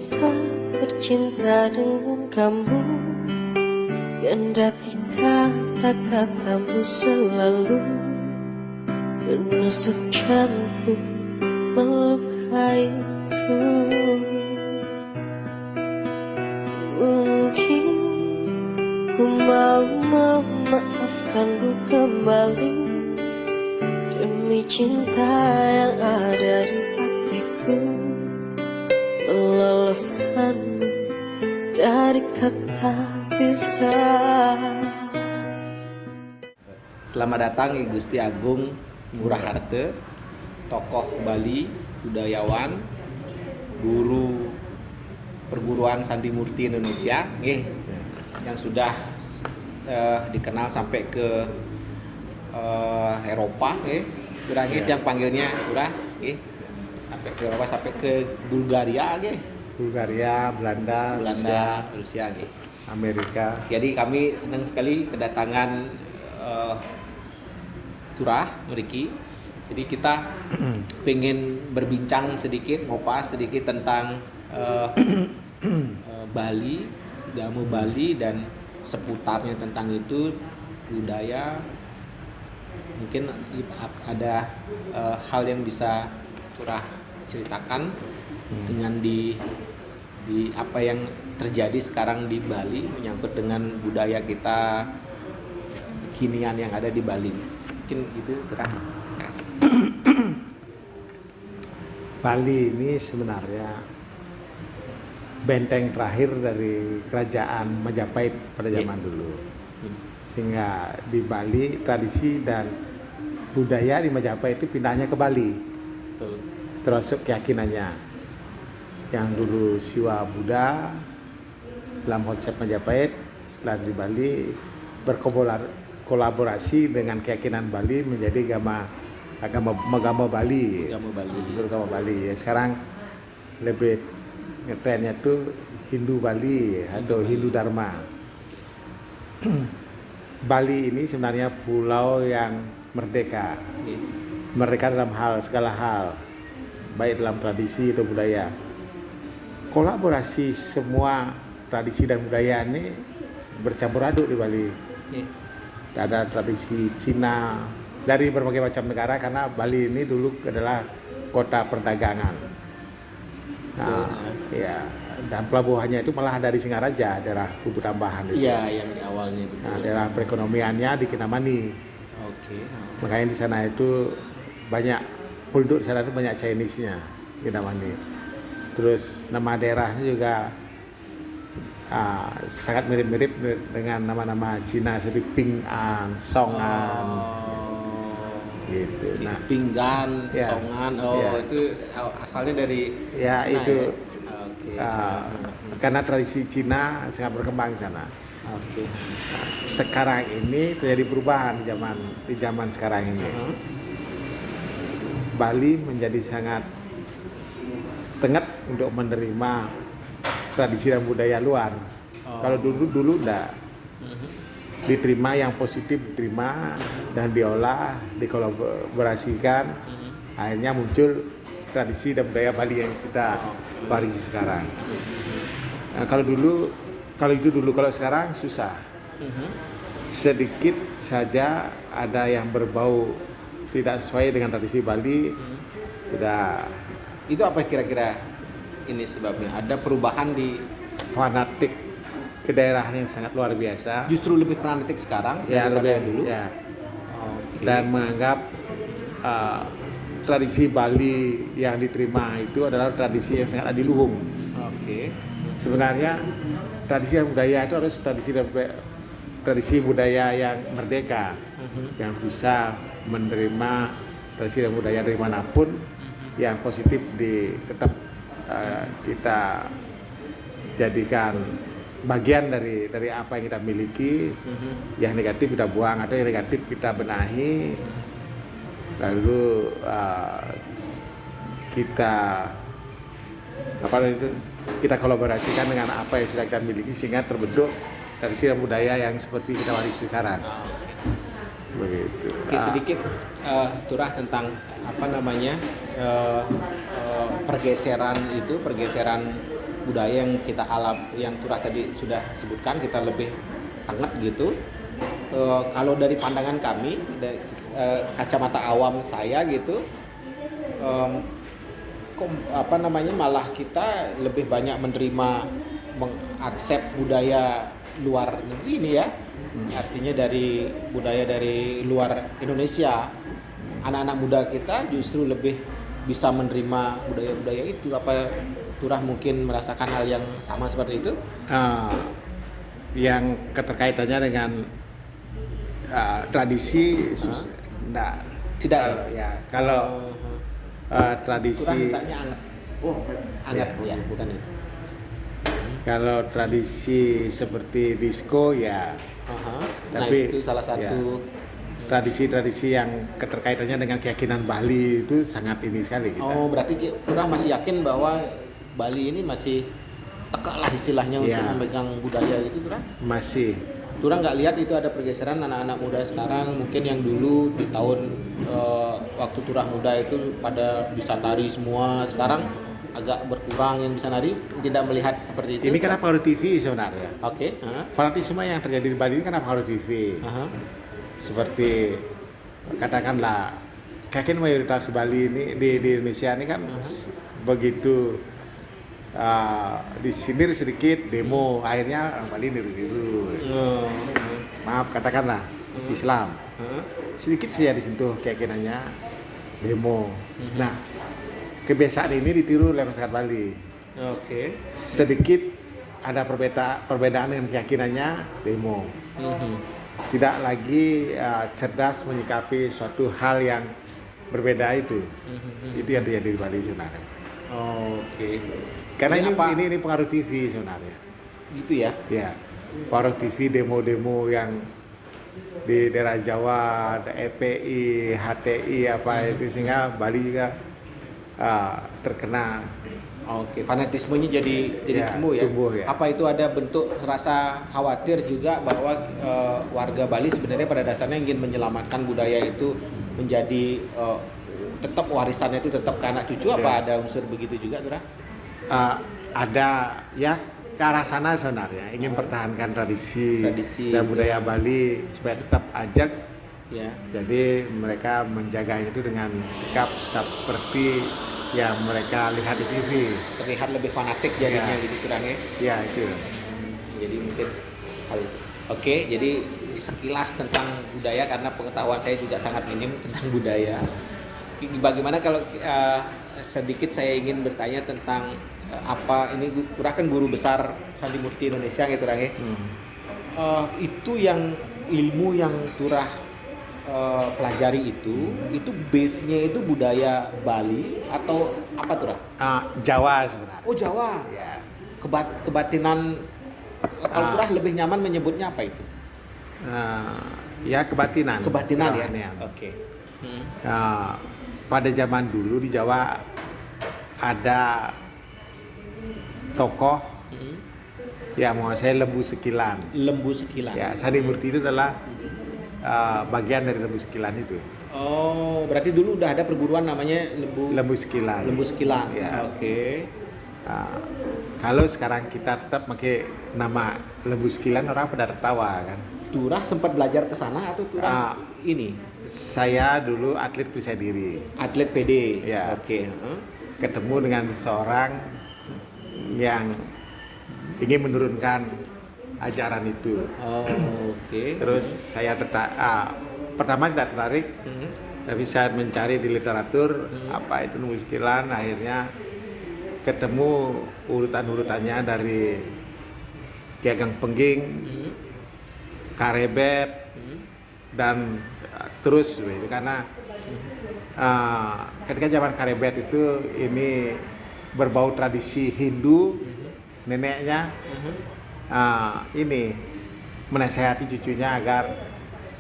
bisa bercinta dengan kamu, kendati kata-katamu selalu menusuk jantung, melukaiku. Mungkin ku mau memaafkanmu kembali demi cinta yang ada di hatiku, meloloskanmu dari kata bisa. Selamat datang I Gusti Agung Ngurah Harte, tokoh Bali, budayawan, guru perguruan Sandi Murti Indonesia, yang sudah dikenal sampai ke Eropa, yang panggilnya sampai ke Eropa, sampai ke Bulgaria, Belanda, Rusia, Amerika. Jadi kami senang sekali kedatangan Turah Meriki. Jadi kita pengen berbincang sedikit, ngopas sedikit tentang Bali, agama Bali dan seputarnya tentang itu, budaya. Mungkin ada hal yang bisa Turah ceritakan dengan di apa yang terjadi sekarang di Bali menyangkut dengan budaya kita kinian yang ada di Bali. Mungkin gitu Turah. Bali ini sebenarnya benteng terakhir dari kerajaan Majapahit pada zaman dulu. Sehingga di Bali tradisi dan budaya di Majapahit itu pindahnya ke Bali. Betul. Termasuk keyakinannya. Yang dulu Siwa Buddha dalam konsep Majapahit, setelah di Bali berkolaborasi dengan keyakinan Bali menjadi agama Bali. Agama Bali. Ya, sekarang lebih ngetrennya tuh Hindu Bali atau Hindu Dharma. Bali ini sebenarnya pulau yang merdeka. Merdeka dalam segala hal, baik dalam tradisi atau budaya. Kolaborasi semua tradisi dan budaya ini bercampur aduk di Bali. Ada tradisi Cina dari berbagai macam negara, karena Bali ini dulu adalah kota perdagangan. Nah, ya, dan pelabuhannya itu malah dari Singaraja, daerah Kubu Tambahan itu. Iya, yang di awalnya itu. Nah, daerah perekonomiannya di Kintamani. Oke. Makanya di sana itu banyak penduduk di sana itu banyak Chinese-nya, Kintamani. Terus nama daerahnya juga sangat mirip-mirip dengan nama-nama Cina seperti Ping-an, Song-an. Gitu. Nah, Pinggan, ya, Songan, ya. Itu asalnya dari ya Cina, itu ya? Oke. Karena tradisi Cina sangat berkembang di sana. Oke. Sekarang ini terjadi perubahan di zaman sekarang ini. Bali menjadi sangat tengah untuk menerima tradisi dan budaya luar. Kalau dulu enggak. Diterima yang positif, diterima dan diolah, dikolaborasikan, akhirnya muncul tradisi dan budaya Bali yang kita warisi sekarang. Nah, kalau sekarang susah. Sedikit saja ada yang berbau tidak sesuai dengan tradisi Bali, sudah. Itu apa kira-kira ini sebabnya? Ada perubahan di Fanatik ke daerahnya sangat luar biasa. Justru lebih fanatik sekarang daripada yang dulu. Ya. Okay. Dan menganggap tradisi Bali yang diterima itu adalah tradisi yang sangat adiluhung. Oke. Sebenarnya tradisi dan budaya itu harus tradisi budaya yang merdeka, yang bisa menerima tradisi dan budaya dari manapun, yang positif tetap kita jadikan bagian dari apa yang kita miliki. Yang negatif kita buang atau yang negatif kita benahi, lalu kita kolaborasikan dengan apa yang sudah kita miliki sehingga terbentuk tradisi dan budaya yang seperti kita warisi sekarang. Begitu. Oke, sedikit Turah tentang pergeseran budaya yang kita yang Turah tadi sudah sebutkan, kita lebih tengah gitu. Kalau dari pandangan kami, dari kacamata awam saya gitu, malah kita lebih banyak mengaksep budaya luar negeri ini ya. Artinya dari budaya dari luar Indonesia, anak-anak muda kita justru lebih bisa menerima budaya-budaya itu. Apa Turah mungkin merasakan hal yang sama seperti itu? Yang keterkaitannya dengan tradisi tidak ya. Kalau tradisi Turah mintanya anget. Anget ya, bukan itu. Kalau tradisi seperti disco ya. Nah, Tapi itu salah satu tradisi-tradisi yang keterkaitannya dengan keyakinan Bali itu sangat ini sekali kita. Oh, berarti Turah masih yakin bahwa Bali ini masih tegak lah istilahnya untuk memegang budaya itu, Turah? Masih. Turah nggak lihat itu ada pergeseran anak-anak muda sekarang, mungkin yang dulu di tahun waktu Turah muda itu pada bisa nari semua, sekarang agak berkurang yang bisa nari, tidak melihat seperti itu. Ini karena pengaruh TV sebenarnya. Oke. Fanatisme yang terjadi di Bali ini karena pengaruh TV. Seperti katakanlah, kakin mayoritas Bali ini di Indonesia ini kan begitu disindir sedikit demo, akhirnya orang Bali niru-niru. Maaf katakanlah Islam sedikit saja disentuh keyakinannya demo. Nah, kebiasaan ini ditiru oleh masyarakat Bali. Sedikit ada perbedaan dengan keyakinannya demo. Tidak lagi cerdas menyikapi suatu hal yang berbeda itu. Itu yang terjadi di Bali sebenarnya. Karena ini pengaruh TV sebenarnya. Gitu ya? Ya, pengaruh TV, demo-demo yang di daerah Jawa, ada EPI, HTI itu sehingga Bali juga terkena. Fanatismenya jadi tumbuh ya. Apa itu ada bentuk rasa khawatir juga bahwa warga Bali sebenarnya pada dasarnya ingin menyelamatkan budaya itu menjadi tetap warisannya itu tetap ke anak cucu? Apa ada unsur begitu juga, Turah? Ada ya, ke arah sana sebenarnya ingin pertahankan tradisi dan budaya Bali supaya tetap ajak. Jadi mereka menjaga itu dengan sikap seperti yang mereka lihat di TV. Terlihat lebih fanatik jadinya gitu kurangnya. Ya itu. Jadi mungkin hal itu. Jadi sekilas tentang budaya karena pengetahuan saya juga sangat minim tentang budaya. Bagaimana kalau sedikit saya ingin bertanya tentang apa ini Turah kan guru besar Sandi Murti Indonesia gitu Turah ya. Itu yang ilmu yang Turah pelajari itu base-nya itu budaya Bali atau apa Turah? Jawa sebenarnya. Oh Jawa. Ya. Kebatinan kalau Turah lebih nyaman menyebutnya apa itu? Ya kebatinan. Kebatinan ya. Pada zaman dulu di Jawa ada tokoh yang menguasai Lembu Sekilan. Lembu Sekilan. Ya, Sandi Murti itu adalah bagian dari Lembu Sekilan itu. Oh, berarti dulu udah ada perguruan namanya Lembu Sekilan. Lembu Sekilan. Ya. Kalau sekarang kita tetap pakai nama Lembu Sekilan, orang pada tertawa kan. Turah sempat belajar ke sana atau Turah ini? Saya dulu atlet percaya diri. Atlet PD. Ya. Ketemu dengan seseorang yang ingin menurunkan ajaran itu. Terus saya pertama tidak tertarik, tapi saya mencari di literatur apa itu Lembu Sekilan. Akhirnya ketemu urutan-urutannya dari Ki Ageng Pengging, Karebet, dan terus karena ketika zaman Karebet itu ini berbau tradisi Hindu, neneknya ini menasehati cucunya agar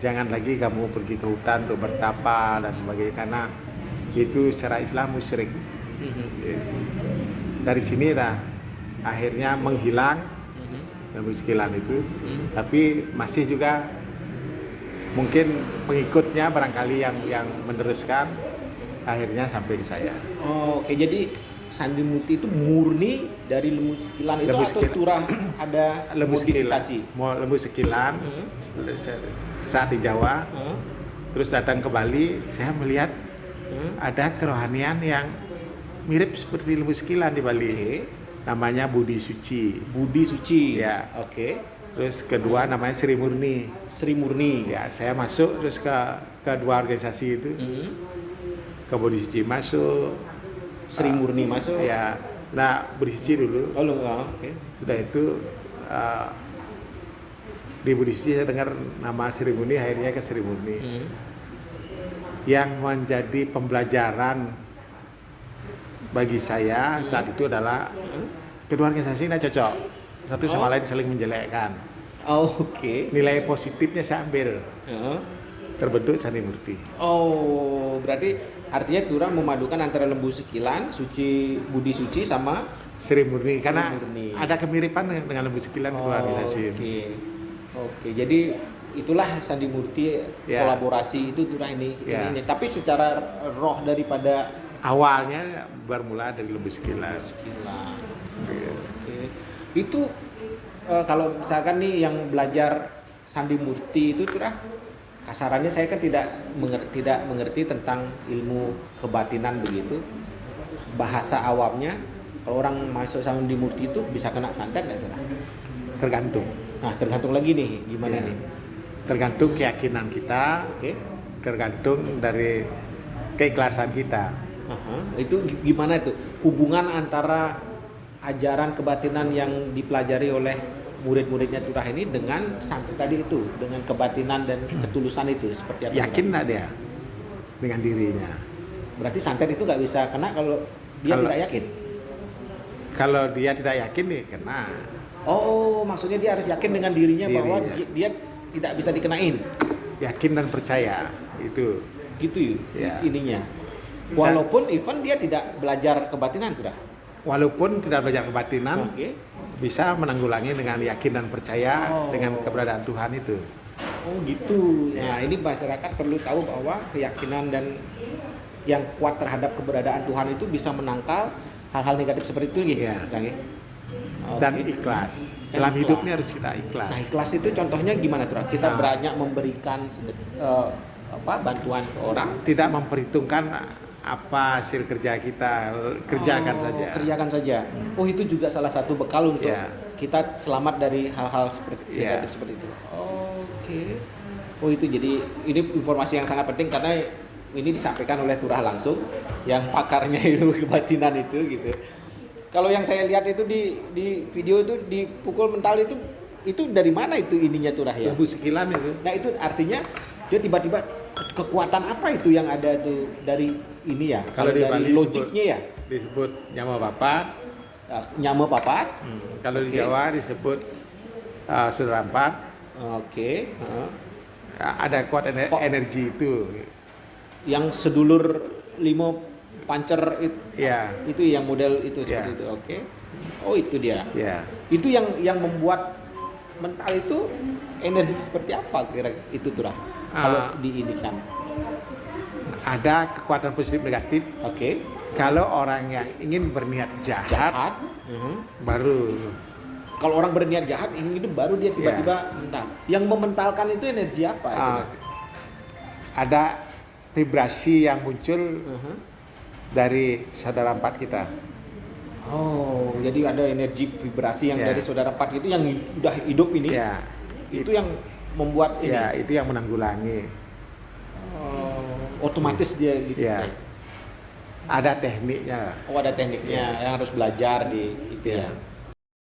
jangan lagi kamu pergi ke hutan untuk bertapa dan sebagainya karena itu secara Islam musyrik. Dari sini akhirnya menghilang Lembu Sekilan itu, tapi masih juga mungkin pengikutnya barangkali yang meneruskan, akhirnya sampai di saya. Jadi Sandi Murti itu murni dari lembu sekilan itu Lembu atau sekilan. turah ada Lembu sekilan, modifikasi? lembu sekilan saat di Jawa, terus datang ke Bali, saya melihat ada kerohanian yang mirip seperti lembu sekilan di Bali. Oke. Namanya Budi Suci. Budi Suci. Ya. Oke. Terus kedua namanya Sri Murni. Sri Murni. Ya, saya masuk terus ke dua organisasi itu. Ke Budi Suci masuk, Sri Murni masuk. ya. Nah, Budi Suci dulu. Oh, oke. Sudah itu di Budi Suci saya dengar nama Sri Murni, akhirnya ke Sri Murni. Yang menjadi pembelajaran bagi saya saat itu adalah kedua organisasi ini cocok, satu sama lain saling menjelekkan. Oh, oke. Nilai positifnya saya ambil, terbentuk Sandi Murti. Oh, berarti artinya turah memadukan antara lembu sekilan, suci Budi Suci sama Sri Murni, karena Murni. ada kemiripan dengan lembu sekilan kedua organisasi. Oke, jadi itulah Sandi Murti, Ya. kolaborasi itu turah ini. Ya. Tapi secara roh daripada Awalnya bermula dari lembu sekilan. sekilan. Iya. Oke. Itu kalau misalkan nih yang belajar Sandi Murti itu turah, kasarannya saya kan tidak mengerti tentang ilmu kebatinan begitu. Bahasa awamnya kalau orang masuk Sandi Murti itu bisa kena santet nggak turah? Tergantung. Nah, tergantung lagi nih gimana Ya. nih. Tergantung keyakinan kita, Oke. tergantung dari keikhlasan kita. Itu gimana itu hubungan antara ajaran kebatinan yang dipelajari oleh murid-muridnya turah ini dengan santet tadi itu, dengan kebatinan dan ketulusan itu seperti apa? Yakin nggak dia dengan dirinya? Berarti santet itu nggak bisa kena kalau dia Kalau- tidak yakin. Kalau dia tidak yakin nih kena. Oh, maksudnya dia harus yakin dengan dirinya bahwa Dirinya. dia tidak bisa dikenain. Yakin dan percaya itu. Gitu Ya. ininya. Walaupun even dia tidak belajar kebatinan turah. Walaupun tidak belajar kebatinan, Oke. bisa menanggulangi dengan yakin dan percaya Oh. dengan keberadaan Tuhan itu. Oh gitu. Ya. Nah ini masyarakat perlu tahu bahwa keyakinan dan yang kuat terhadap keberadaan Tuhan itu bisa menangkal hal-hal negatif seperti itu gitu. Ya. Oke. Dan ikhlas. Dan Dalam ikhlas. hidupnya harus kita ikhlas. Nah ikhlas itu contohnya gimana tuh? Kita Nah. banyak memberikan bantuan ke orang. Tidak memperhitungkan apa hasil kerja kita, kerjakan saja. Kerjakan saja. Oh itu juga salah satu bekal untuk Ya. kita selamat dari hal-hal seperti Ya. negatif seperti itu. Oke. Oh itu jadi ini informasi yang sangat penting karena ini disampaikan oleh turah langsung yang pakarnya ilmu kebatinan itu gitu. Kalau yang saya lihat itu di video itu dipukul mental itu dari mana itu ininya turah ya? Lembu sekilan itu. Nah itu artinya dia tiba-tiba kekuatan apa itu yang ada tuh dari ini ya? Kalau di dari Bali logiknya ya? disebut nyama bapak. Nyama papat. Kalau di Oke. Jawa disebut saudara empat. Oke. Ada kuat energi itu. Yang sedulur limo pancer itu, Ya, itu yang model itu seperti Ya. itu. Oke. Oh itu dia. ya. Itu yang membuat mental itu energi seperti apa kira itu tuh kalau diinikan. Ada kekuatan positif negatif. Oke. Kalau orang yang ingin berniat jahat, Jahat. baru Kalau orang berniat jahat ini itu baru dia tiba-tiba mental. Yang mementalkan itu energi apa? ah, ada vibrasi yang muncul dari saudara empat kita. Oh, jadi ada energi vibrasi yang Ya. dari saudara empat itu yang udah hidup ini. Ya, Itu yang membuat ini. ya itu yang menanggulangi. Otomatis dia gitu. Ya, ada tekniknya. Oh, ada tekniknya yang harus belajar di itu ya. Ya.